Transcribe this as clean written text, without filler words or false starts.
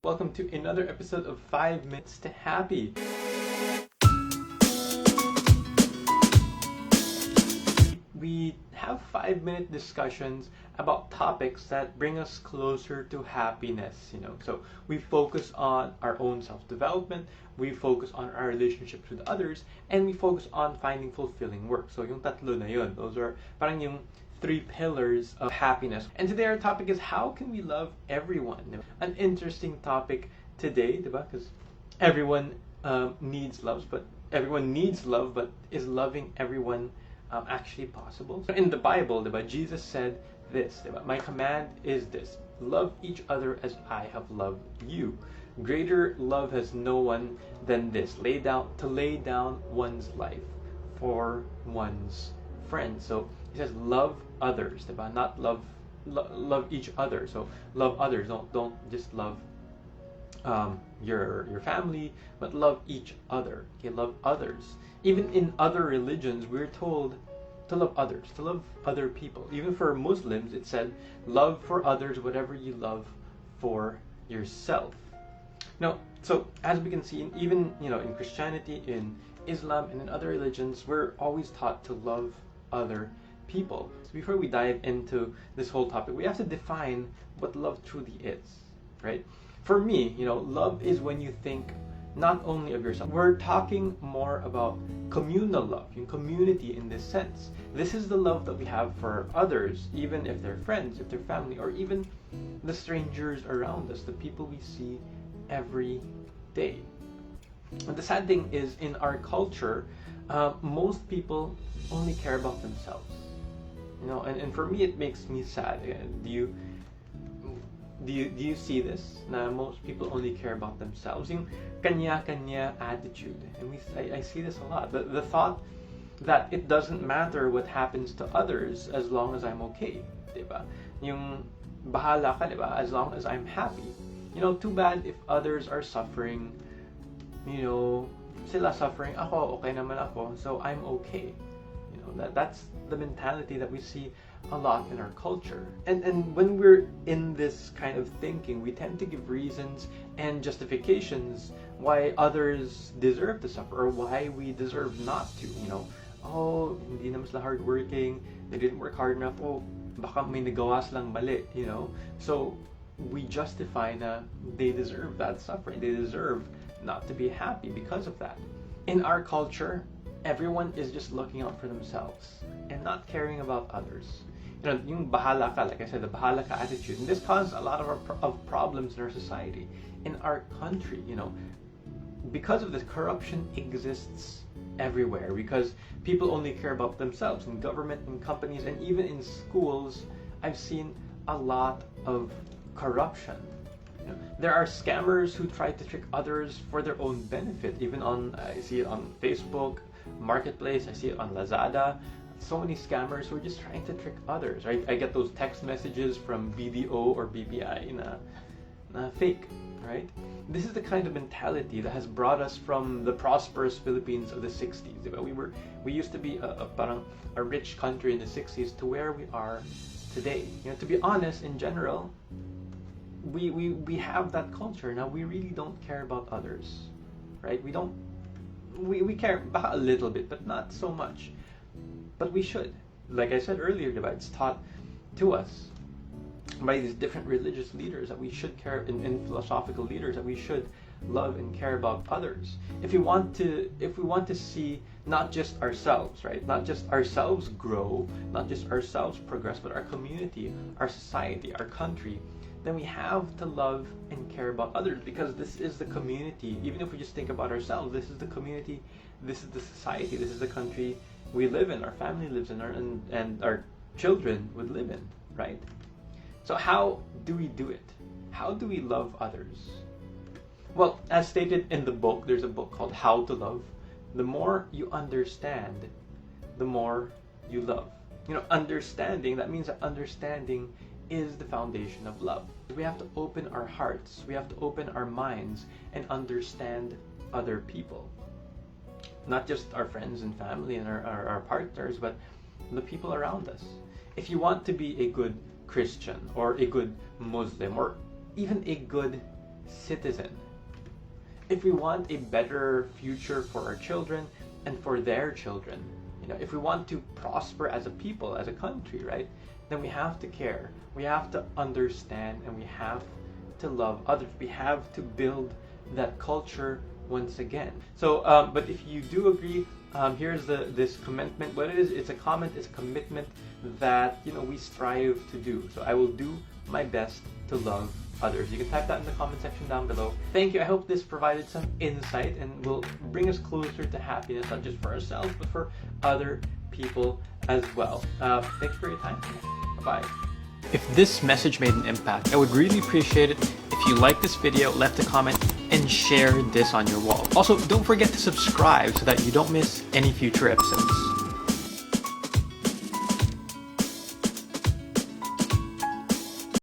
Welcome to another episode of 5 Minutes to Happy. We have 5-minute discussions about topics that bring us closer to happiness, So we focus on our own self-development, we focus on our relationships with others, and we focus on finding fulfilling work. So yung tatlo na yun, those are parang yung 3 pillars of happiness. And today our topic is how can we love everyone? An interesting topic today, diba? Because everyone needs love, but is loving everyone actually possible? So in the Bible, diba, Jesus said this, diba, my command is this: love each other as I have loved you. Greater love has no one than this, lay down one's life for one's friends. So he says love others, diba? Not love each other. So love others. Don't just love your family, but love each other. Okay, love others. Even in other religions, we're told to love others, to love other people. Even for Muslims, it said love for others whatever you love for yourself. Now, so as we can see, even in Christianity, in Islam, and in other religions, we're always taught to love other people. So before we dive into this whole topic, we have to define what love truly is, right? For me, love is when you think not only of yourself. We're talking more about communal love, in community in this sense. This is the love that we have for others, even if they're friends, if they're family, or even the strangers around us, the people we see every day. And the sad thing is, in our culture, most people only care about themselves. And for me, it makes me sad. Do you see this? Na most people only care about themselves. Yung kanya-kanya attitude. And I see this a lot. The thought that it doesn't matter what happens to others as long as I'm okay. Diba? Yung bahala ka, diba? As long as I'm happy. Too bad if others are suffering. Sila suffering, ako, okay naman ako, so I'm okay. That's the mentality that we see a lot in our culture. And when we're in this kind of thinking, we tend to give reasons and justifications why others deserve to suffer or why we deserve not to. Oh, hindi naman sila hardworking, they didn't work hard enough, oh, baka may nagawa silang mali, So we justify na they deserve that suffering, they deserve not to be happy because of that. In our culture, everyone is just looking out for themselves and not caring about others. Yung bahala ka, like I said, the bahala ka attitude. And this causes a lot of problems in our society, in our country. Because of this, corruption exists everywhere. Because people only care about themselves. In government, in companies, and even in schools, I've seen a lot of corruption. There are scammers who try to trick others for their own benefit. Even I see it on Facebook Marketplace, I see it on Lazada. So many scammers who are just trying to trick others, right? I get those text messages from BDO or BPI na fake, right? This is the kind of mentality that has brought us from the prosperous Philippines of the 60s. We used to be a rich country in the 60s to where we are today. To be honest, in general, we have that culture now. We really don't care about others, right? We care a little bit, but not so much. But we should. Like I said earlier, it's taught to us by these different religious leaders that we should care, and philosophical leaders, that we should love and care about others. If we want to see not just ourselves, right? Not just ourselves grow, not just ourselves progress, but our community, our society, our country, then we have to love and care about others, because this is the community. Even if we just think about ourselves, this is the community, this is the society, this is the country we live in, our family lives in, and our children would live in, right? So how do we do it? How do we love others? Well, as stated in the book, there's a book called How to Love. The more you understand, the more you love. Understanding, that means that understanding is the foundation of love. We have to open our hearts, we have to open our minds and understand other people. Not just our friends and family and our partners, but the people around us. If you want to be a good Christian or a good Muslim or even a good citizen. If we want a better future for our children and for their children, if we want to prosper as a people, as a country, right, then we have to care, we have to understand, and we have to love others. We have to build that culture once again. So, but if you do agree, here's this commitment. What it is, it's a comment, it's a commitment that we strive to do. So I will do my best to love others. You can type that in the comment section down below. Thank you. I hope this provided some insight and will bring us closer to happiness, not just for ourselves, but for other people as well. Thanks for your time. Bye-bye. If this message made an impact, I would really appreciate it if you like this video, left a comment, and share this on your wall. Also, don't forget to subscribe so that you don't miss any future episodes.